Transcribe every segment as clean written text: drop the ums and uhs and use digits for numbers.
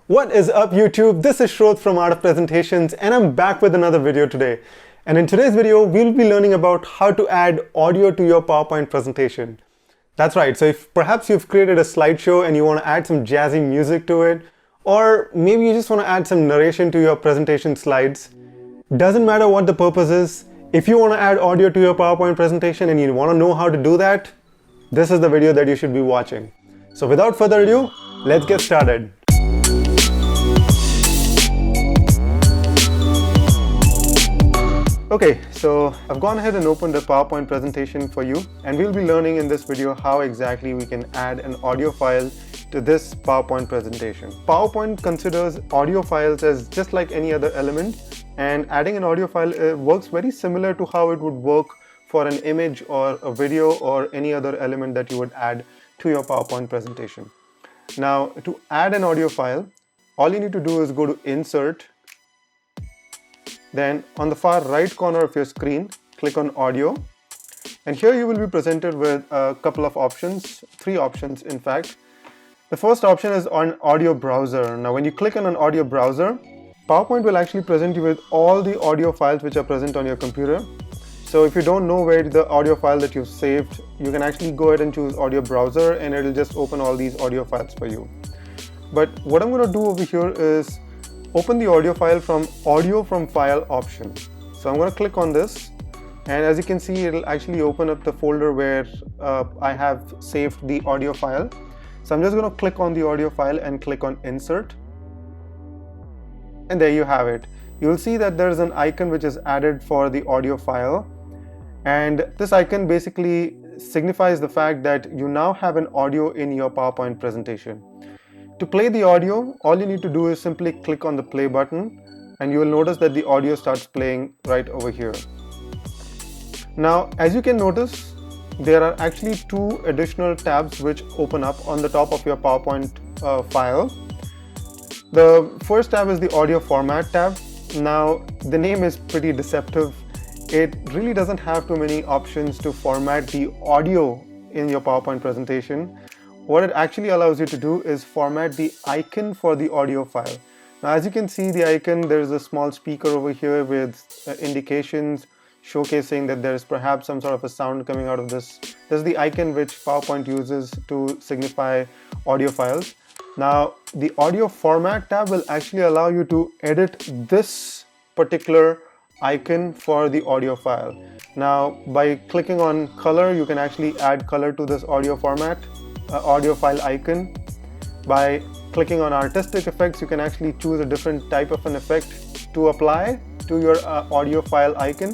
What is up, YouTube? This is Shroth from Art of Presentations, and I'm back with another video today. And in today's video, we'll be learning about how to add audio to your PowerPoint presentation. That's right, so if perhaps you've created a slideshow and you want to add some jazzy music to it, or maybe you just want to add some narration to your presentation slides, doesn't matter what the purpose is, if you want to add audio to your PowerPoint presentation and you want to know how to do that, this is the video that you should be watching. So without further ado, let's get started. Okay, so I've gone ahead and opened a PowerPoint presentation for you, and we'll be learning in this video how exactly we can add an audio file to this PowerPoint presentation. PowerPoint considers audio files as just like any other element, and adding an audio file works very similar to how it would work for an image or a video or any other element that you would add to your PowerPoint presentation. Now, to add an audio file, all you need to do is go to Insert. Then on the far right corner of your screen, click on Audio, and here you will be presented with a couple of options, three options in fact. The first option is on Audio Browser. Now when you click on an audio browser, PowerPoint will actually present you with all the audio files which are present on your computer. So if you don't know where the audio file that you've saved, you can actually go ahead and choose Audio Browser and it'll just open all these audio files for you. But what I'm going to do over here is open the audio file from Audio from File option. So I'm going to click on this, and as you can see, it'll actually open up the folder where I have saved the audio file. So I'm just going to click on the audio file and click on Insert, and there you have it. You'll see that there's an icon which is added for the audio file, and this icon basically signifies the fact that you now have an audio in your PowerPoint presentation. To play the audio, all you need to do is simply click on the play button, and you will notice that the audio starts playing right over here. Now, as you can notice, there are actually two additional tabs which open up on the top of your PowerPoint file. The first tab is the Audio Format tab. Now, the name is pretty deceptive. It really doesn't have too many options to format the audio in your PowerPoint presentation. What it actually allows you to do is format the icon for the audio file. Now, as you can see the icon, there's a small speaker over here with indications showcasing that there is perhaps some sort of a sound coming out of this. This is the icon which PowerPoint uses to signify audio files. Now, the Audio Format tab will actually allow you to edit this particular icon for the audio file. Now, by clicking on color, you can actually add color to this audio format. Audio file icon. By clicking on artistic effects, you can actually choose a different type of an effect to apply to your audio file icon.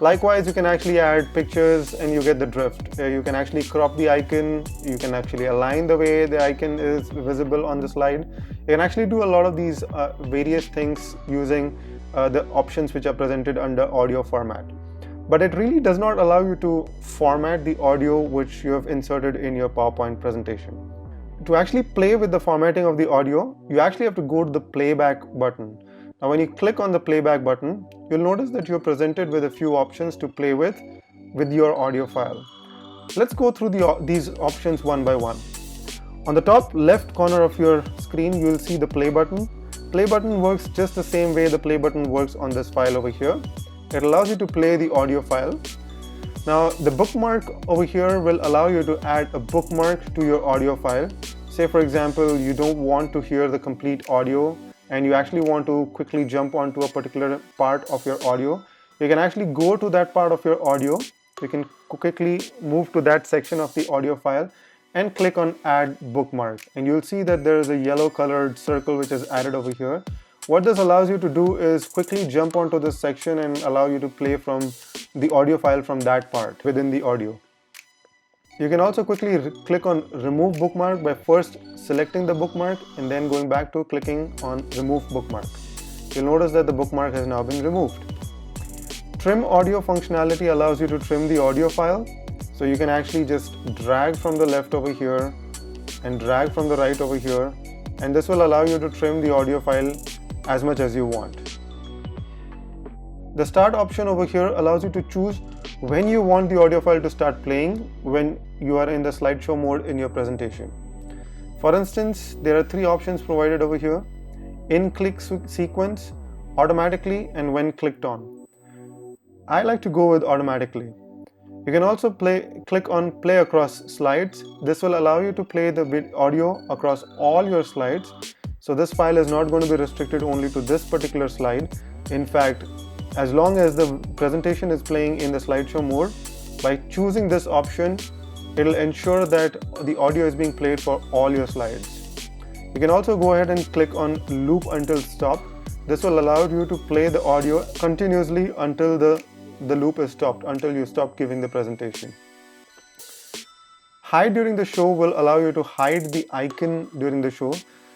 Likewise, you can actually add pictures and you get the drift. You can actually crop the icon, you can actually align the way the icon is visible on the slide. You can actually do a lot of these various things using the options which are presented under audio format. But it really does not allow you to format the audio which you have inserted in your PowerPoint presentation. To actually play with the formatting of the audio, you actually have to go to the playback button. Now when you click on the playback button, you'll notice that you're presented with a few options to play with your audio file. Let's go through these options one by one. On the top left corner of your screen, you'll see the play button. Play button works just the same way the play button works on this file over here. It allows you to play the audio file. Now, the bookmark over here will allow you to add a bookmark to your audio file. Say for example, you don't want to hear the complete audio and you actually want to quickly jump onto a particular part of your audio. You can actually go to that part of your audio. You can quickly move to that section of the audio file and click on Add Bookmark. And you'll see that there is a yellow colored circle which is added over here. What this allows you to do is quickly jump onto this section and allow you to play from the audio file from that part within the audio. You can also quickly click on Remove Bookmark by first selecting the bookmark and then going back to clicking on Remove Bookmark. You'll notice that the bookmark has now been removed. Trim audio functionality allows you to trim the audio file. So you can actually just drag from the left over here and drag from the right over here, and this will allow you to trim the audio file as much as you want. The start option over here allows you to choose when you want the audio file to start playing when you are in the slideshow mode in your presentation. For instance, there are three options provided over here. in-click sequence, automatically, and when clicked on. I like to go with automatically. You can also click on play across slides. This will allow you to play the audio across all your slides. So this file is not going to be restricted only to this particular slide. In fact, as long as the presentation is playing in the slideshow mode, by choosing this option, it will ensure that the audio is being played for all your slides. You can also go ahead and click on loop until stop. This will allow you to play the audio continuously until the loop is stopped, until you stop giving the presentation. Hide during the show will allow you to hide the icon during the show.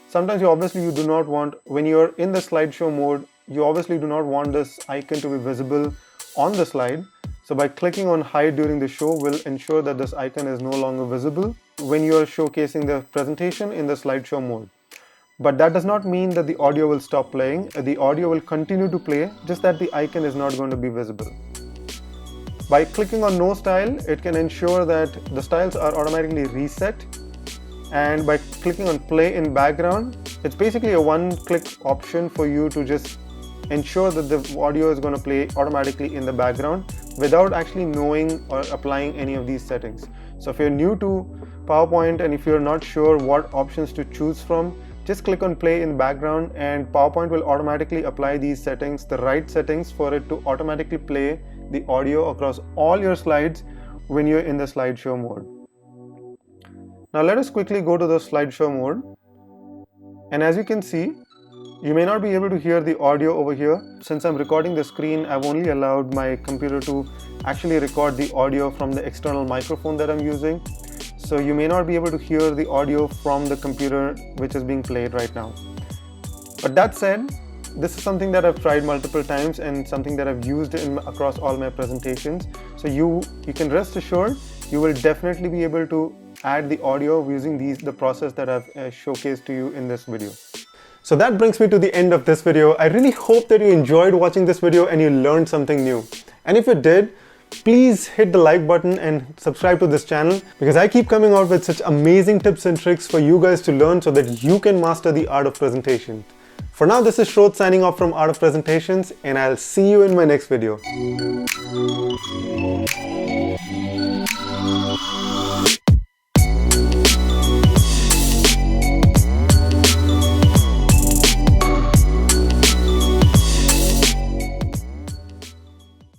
Sometimes you do not want, when you're in the slideshow mode, you obviously do not want this icon to be visible on the slide. So by clicking on hide during the show will ensure that this icon is no longer visible when you are showcasing the presentation in the slideshow mode. But that does not mean that the audio will stop playing. The audio will continue to play, just that the icon is not going to be visible. By clicking on no style, it can ensure that the styles are automatically reset. And by clicking on play in background, it's basically a one-click option for you to just ensure that the audio is going to play automatically in the background without actually knowing or applying any of these settings. So if you're new to PowerPoint and if you're not sure what options to choose from, just click on play in background and PowerPoint will automatically apply these settings, the right settings for it to automatically play the audio across all your slides when you're in the slideshow mode. Now let us quickly go to the slideshow mode. And as you can see, you may not be able to hear the audio over here. Since I'm recording the screen, I've only allowed my computer to actually record the audio from the external microphone that I'm using. So you may not be able to hear the audio from the computer which is being played right now. But that said, this is something that I've tried multiple times and something that I've used across all my presentations. So you can rest assured, you will definitely be able to add the audio using the process that I've showcased to you in this video. So that brings me to the end of this video. I really hope that you enjoyed watching this video and you learned something new. And if you did, please hit the like button and subscribe to this channel because I keep coming out with such amazing tips and tricks for you guys to learn so that you can master the art of presentation. For now, this is Shroth signing off from Art of Presentations and I'll see you in my next video.